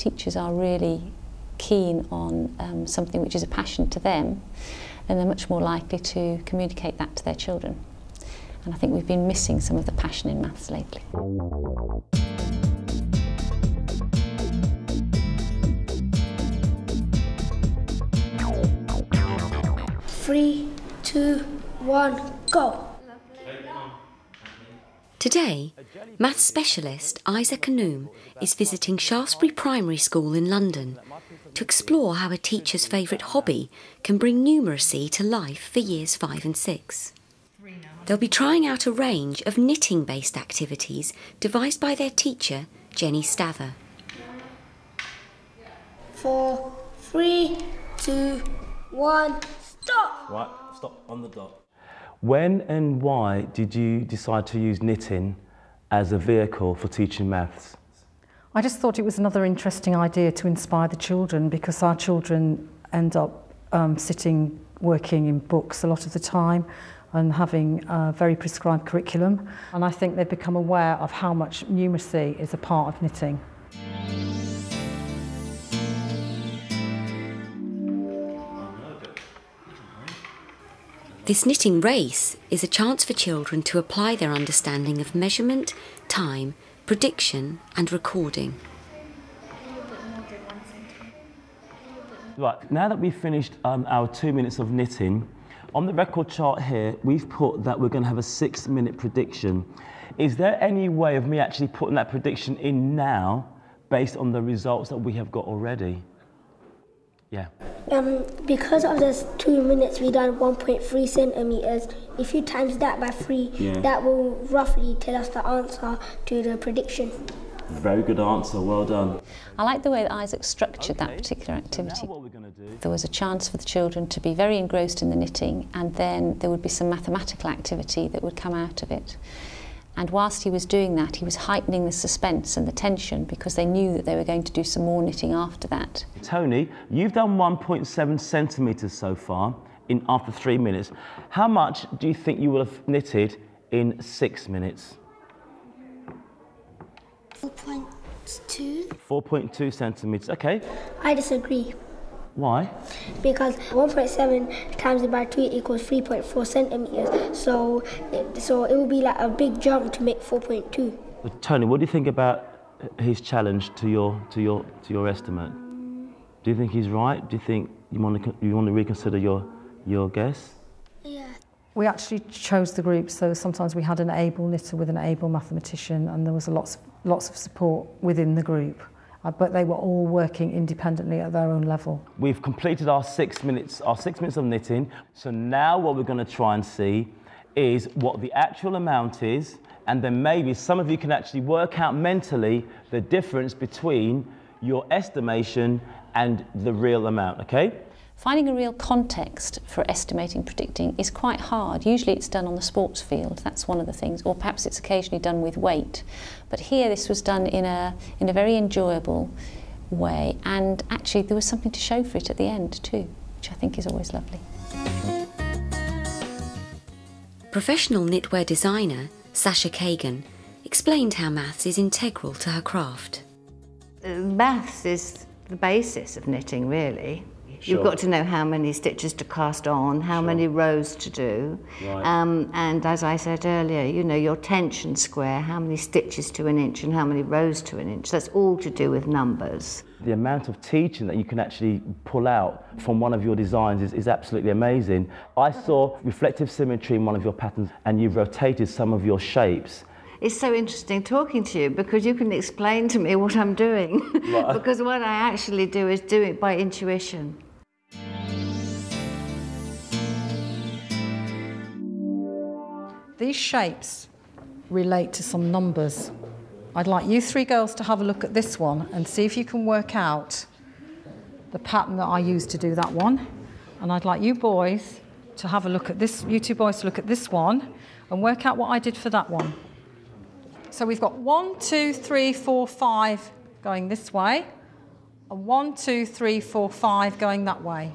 teachers are really keen on something which is a passion to them, then they're much more likely to communicate that to their children. And I think we've been missing some of the passion in maths lately. 3, 2, 1, go! Today, maths specialist Isaac Anoom is visiting Shaftesbury Primary School in London to explore how a teacher's favourite hobby can bring numeracy to life for years 5 and 6. They'll be trying out a range of knitting-based activities devised by their teacher, Jenny Stather. 4, 3, 2, 1, stop! Right, stop on the dot. When and why did you decide to use knitting as a vehicle for teaching maths? I just thought it was another interesting idea to inspire the children, because our children end up sitting, working in books a lot of the time and having a very prescribed curriculum. And I think they've become aware of how much numeracy is a part of knitting. This knitting race is a chance for children to apply their understanding of measurement, time, prediction and recording. Right, now that we've finished our 2 minutes of knitting, on the record chart here, we've put that we're going to have a 6-minute prediction. Is there any way of me actually putting that prediction in now based on the results that we have got already? Yeah. Because of this 2 minutes, we done 1.3 centimeters. If you times that by 3, that will roughly tell us the answer to the prediction. Very good answer, well done. I like the way that Isaac structured that particular activity. What we're going to do. There was a chance for the children to be very engrossed in the knitting, and then there would be some mathematical activity that would come out of it. And whilst he was doing that, he was heightening the suspense and the tension, because they knew that they were going to do some more knitting after that. Tony, you've done 1.7 centimetres so far after 3 minutes. How much do you think you will have knitted in 6 minutes? 4.2. 4.2 centimetres, okay. I disagree. Why? Because 1.7 times by 2 equals 3.4 centimeters. So it would be like a big jump to make 4.2. But Tony, what do you think about his challenge to your estimate? Do you think he's right? Do you think you want to reconsider your guess? Yeah. We actually chose the group, so sometimes we had an able knitter with an able mathematician, and there was lots of support within the group. But they were all working independently at their own level. We've completed our 6 minutes of knitting. So now what we're going to try and see is what the actual amount is, and then maybe some of you can actually work out mentally the difference between your estimation and the real amount, okay? Finding a real context for estimating, predicting is quite hard. Usually it's done on the sports field, that's one of the things, or perhaps it's occasionally done with weight. But here this was done in a very enjoyable way, and actually there was something to show for it at the end too, which I think is always lovely. Professional knitwear designer Sasha Kagan explained how maths is integral to her craft. Maths is the basis of knitting, really. Sure. You've got to know how many stitches to cast on, how many rows to do. Right. And as I said earlier, you know, your tension square, how many stitches to an inch and how many rows to an inch. That's all to do with numbers. The amount of teaching that you can actually pull out from one of your designs is absolutely amazing. I saw reflective symmetry in one of your patterns, and you've rotated some of your shapes. It's so interesting talking to you, because you can explain to me what I'm doing. Right. Because what I actually do is do it by intuition. These shapes relate to some numbers. I'd like you 3 girls to have a look at this one and see if you can work out the pattern that I used to do that one. And I'd like you boys to have a look at this, you 2 boys to look at this one and work out what I did for that one. So we've got 1, 2, 3, 4, 5 going this way, and 1, 2, 3, 4, 5 going that way.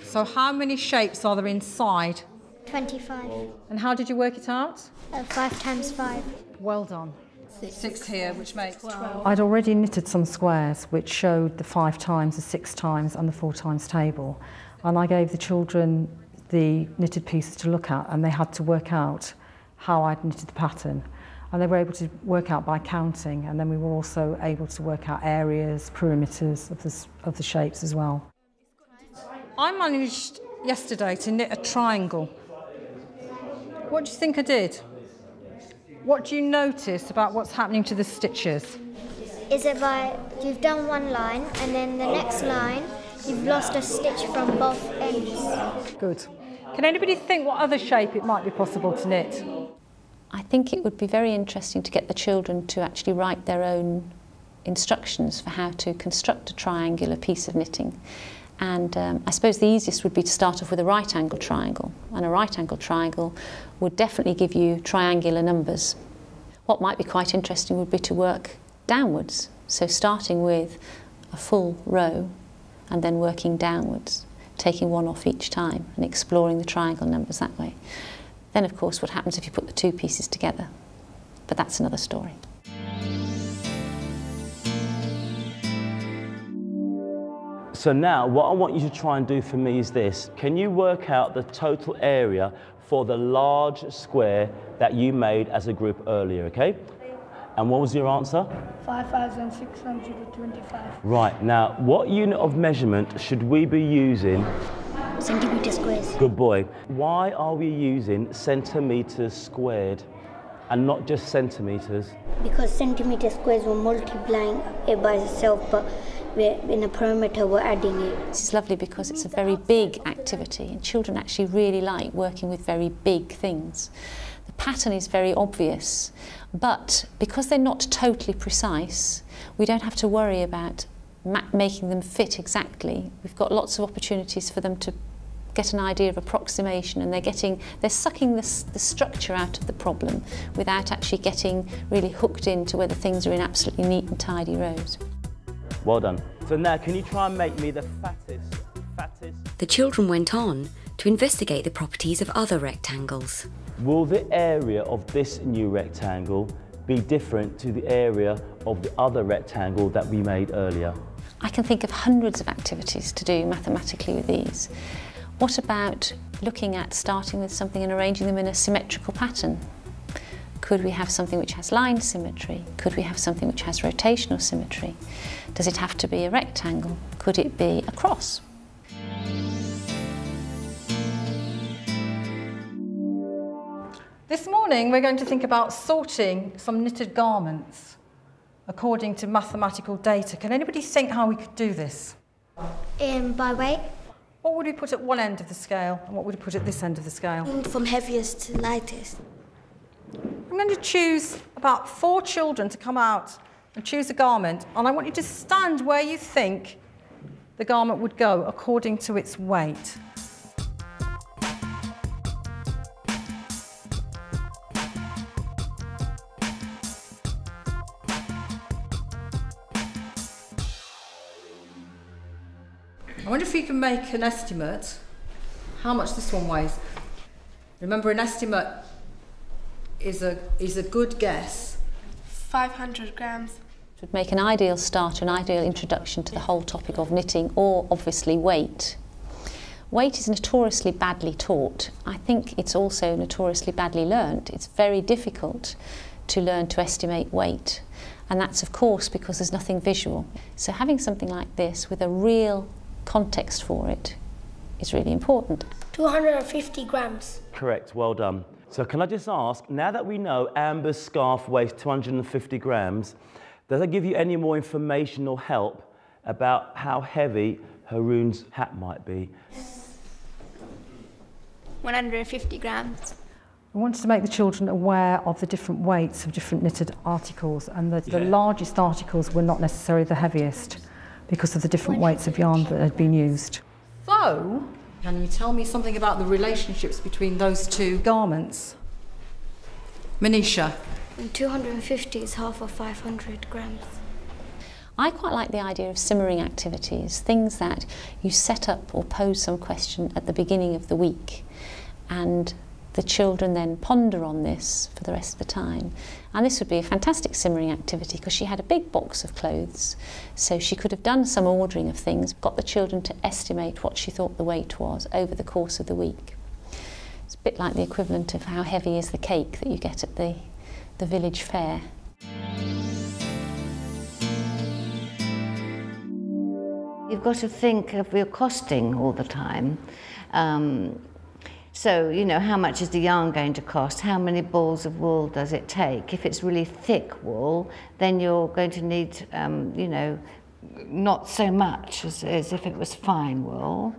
So how many shapes are there inside? 25. And how did you work it out? 5 times 5. Well done. 6 here, which makes 12. I'd already knitted some squares which showed the 5 times, the 6 times and the 4 times table, and I gave the children the knitted pieces to look at, and they had to work out how I'd knitted the pattern, and they were able to work out by counting, and then we were also able to work out areas, perimeters of the shapes as well. I managed yesterday to knit a triangle. What do you think I did? What do you notice about what's happening to the stitches? Is it by you've done one line and then the next line you've lost a stitch from both ends? Good. Can anybody think what other shape it might be possible to knit? I think it would be very interesting to get the children to actually write their own instructions for how to construct a triangular piece of knitting. And I suppose the easiest would be to start off with a right angle triangle, and a right angle triangle would definitely give you triangular numbers. What might be quite interesting would be to work downwards, so starting with a full row and then working downwards, taking one off each time and exploring the triangle numbers that way. Then of course what happens if you put the 2 pieces together, but that's another story. So now what I want you to try and do for me is this. Can you work out the total area for the large square that you made as a group earlier, okay? And what was your answer? 5,625. Right, now what unit of measurement should we be using? Centimetre squares. Good boy. Why are we using centimetres squared and not just centimetres? Because centimetre squares were multiplying it by itself, but in a perimeter we're adding it. This is lovely because it's a very big activity, and children actually really like working with very big things. The pattern is very obvious, but because they're not totally precise, we don't have to worry about making them fit exactly. We've got lots of opportunities for them to get an idea of approximation, and they're sucking the structure out of the problem without actually getting really hooked into whether things are in absolutely neat and tidy rows. Well done. So now can you try and make me the fattest? The children went on to investigate the properties of other rectangles. Will the area of this new rectangle be different to the area of the other rectangle that we made earlier? I can think of hundreds of activities to do mathematically with these. What about looking at starting with something and arranging them in a symmetrical pattern? Could we have something which has line symmetry? Could we have something which has rotational symmetry? Does it have to be a rectangle? Could it be a cross? This morning we're going to think about sorting some knitted garments according to mathematical data. Can anybody think how we could do this? By weight. What would we put at one end of the scale and what would we put at this end of the scale? From heaviest to lightest. I'm going to choose about 4 children to come out and choose a garment, and I want you to stand where you think the garment would go according to its weight. I wonder if you can make an estimate how much this one weighs. Remember, an estimate is a good guess. 500 grams. It would make an ideal start, an ideal introduction to the whole topic of knitting, or obviously weight. Weight is notoriously badly taught. I think it's also notoriously badly learnt. It's very difficult to learn to estimate weight, and that's of course because there's nothing visual. So having something like this with a real context for it is really important. 250 grams. Correct, well done. So can I just ask, now that we know Amber's scarf weighs 250 grams, does that give you any more information or help about how heavy Haroon's hat might be? 150 grams. I wanted to make the children aware of the different weights of different knitted articles, and the largest articles were not necessarily the heaviest because of the different weights of yarn that had been used. So, can you tell me something about the relationships between those 2 garments? Manisha. And 250 is half of 500 grams. I quite like the idea of simmering activities, things that you set up or pose some question at the beginning of the week, and the children then ponder on this for the rest of the time. And this would be a fantastic simmering activity because she had a big box of clothes, so she could have done some ordering of things, got the children to estimate what she thought the weight was over the course of the week. It's a bit like the equivalent of how heavy is the cake that you get at the village fair. You've got to think of your costing all the time. So, you know, how much is the yarn going to cost? How many balls of wool does it take? If it's really thick wool, then you're going to need, you know, not so much as if it was fine wool.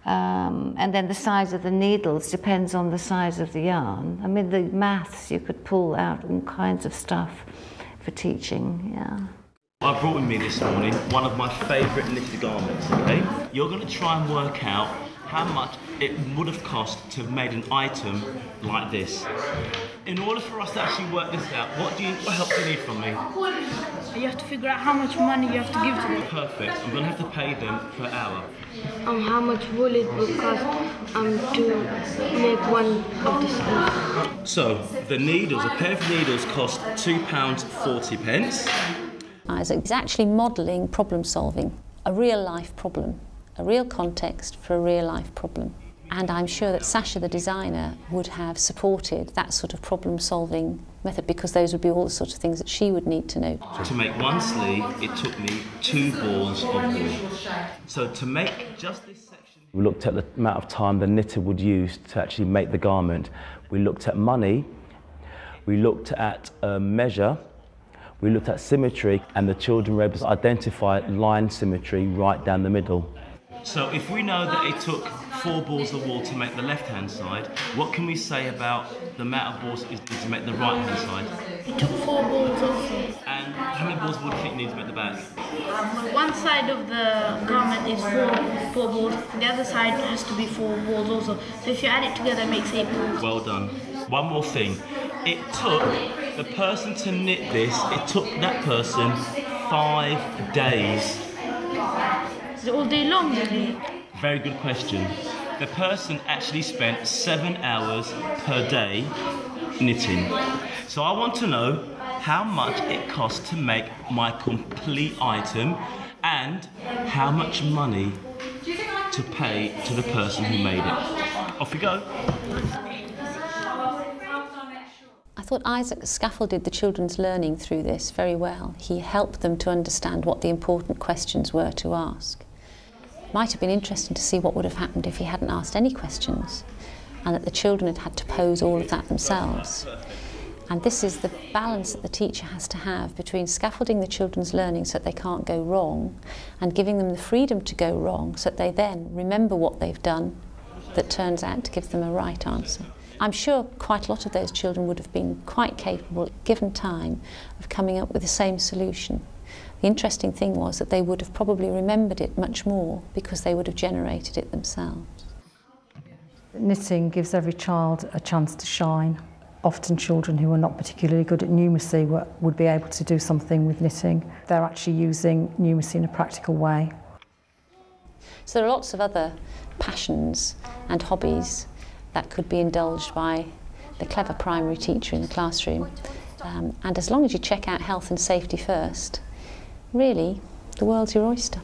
And then the size of the needles depends on the size of the yarn. I mean, the maths, you could pull out all kinds of stuff for teaching, yeah. I brought with me this morning one of my favourite knitted garments, okay? You're going to try and work out how much it would have cost to have made an item like this. In order for us to actually work this out, what help do you need from me? You have to figure out how much money you have to give to them. Perfect. I'm going to have to pay them per hour. How much wool it would cost to make one of the sleeves. So, the needles, a pair of needles cost £2.40. Isaac is actually modelling problem solving, a real life problem, a real context for a real life problem. And I'm sure that Sasha, the designer, would have supported that sort of problem solving method because those would be all the sort of things that she would need to know. To make one sleeve, it took me 2 balls of wool. So to make just this section... We looked at the amount of time the knitter would use to actually make the garment. We looked at money, we looked at measure, we looked at symmetry, and the children were able to identify line symmetry right down the middle. So if we know that it took 4 balls of wool to make the left-hand side, what can we say about the amount of balls it needs to make the right-hand side? It took 4 balls also. And how many balls would you think you need to make the back? One side of the garment is 4 balls, the other side has to be 4 balls also. So if you add it together, it makes 8 balls. Well done. One more thing. It took the person to knit this, it took that person 5 days. Is it all day long, really? Very good question. The person actually spent 7 hours per day knitting. So I want to know how much it costs to make my complete item and how much money to pay to the person who made it. Off we go. I thought Isaac scaffolded the children's learning through this very well. He helped them to understand what the important questions were to ask. Might have been interesting to see what would have happened if he hadn't asked any questions and that the children had to pose all of that themselves. And this is the balance that the teacher has to have between scaffolding the children's learning so that they can't go wrong and giving them the freedom to go wrong so that they then remember what they've done that turns out to give them a right answer. I'm sure quite a lot of those children would have been quite capable, given time, of coming up with the same solution. The interesting thing was that they would have probably remembered it much more because they would have generated it themselves. Knitting gives every child a chance to shine. Often children who are not particularly good at numeracy would be able to do something with knitting. They're actually using numeracy in a practical way. So there are lots of other passions and hobbies that could be indulged by the clever primary teacher in the classroom. And as long as you check out health and safety first, really, the world's your oyster.